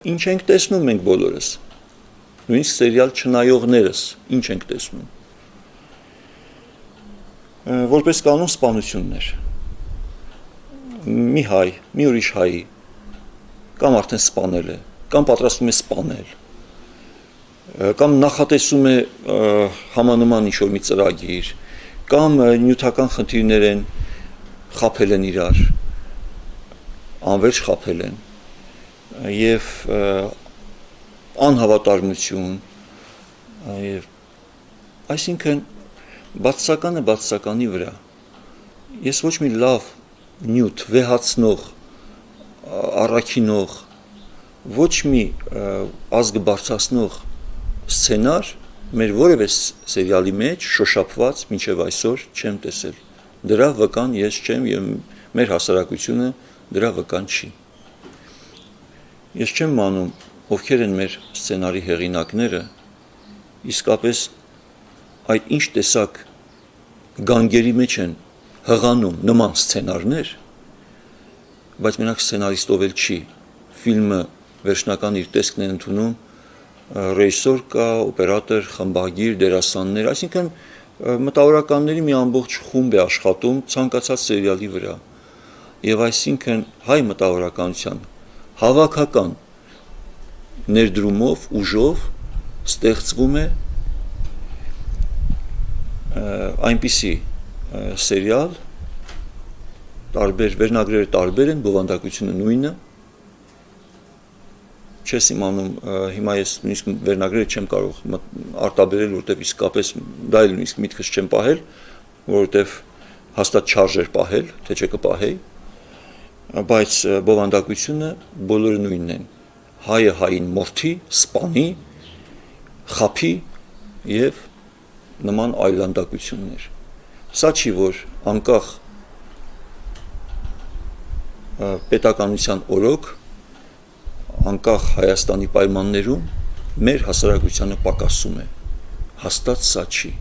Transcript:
Ինչ ենք տեսնում մենք բոլորս, նույնիսկ սերիալ չնայողներս, ինչ ենք տեսնում, որպես կանոն սպանություններ, մի հայ, մի ուրիշ հայի, կամ արդեն սպանել է, կամ պատրաստվում է սպանել, կամ նախատեսում է համանման ինչ-որ մի ծրագիր, կամ նյութական խնդիրներ են, խաբել են իրար, անվերջ խաբել են, և անհավատարմություն, այսինքն բացասականը բացասականի վրա, ես ոչ մի լավ նյութ, վեհացնող, առաքինող, ոչ մի ազգը բարձրացնող սցենար մեր որևէ սերիալի մեջ շոշափված մինչև այսօր չեմ տեսել, դրա վկան ես չեմ և մեր հասարակությունը դրա վկան չի։ Ես չեմ իմանում, ովքեր են մեր սցենարի հեղինակները, իսկապես այդ ինչ տեսակ գանգերի մեջ են հղանում նման սցենարներ, բայց մենակ սցենարիստով էլ չի, ֆիլմը վերջնական իր տեսքն է ընդունում, ռեժիսոր կա, օպերատոր, խմբագիր, դերասաններ, այսինքն մտավորականների մի ամբողջ խումբ է աշխատում ցանկացած սերիալի վրա, և այսինքն հայ մտավորականության հավաքական ներդրումով, ուժով ստեղծվում է այնպիսի սերիալ, վերնագրերը տարբեր են, բովանդակությունը նույնը, չես իմանում, հիմա ես նույնիսկ վերնագրերը չեմ կարող արտաբերել, որովհետև իսկապես դա էլ նույնիսկ միտքս չեմ պահել, որովհետև հաստատ չարժեր պահել, թե չէ կպահեի, բայց բովանդակությունը բոլորը նույնն են, հայը հային մորթի, սպանի, խաբի և նման այլանդակություններ, սա չի, որ անկախ պետականության օրոք, անկախ Հայաստանի պայմաններում մեր հասարակությանը պակասում է, հաստատ սա չի։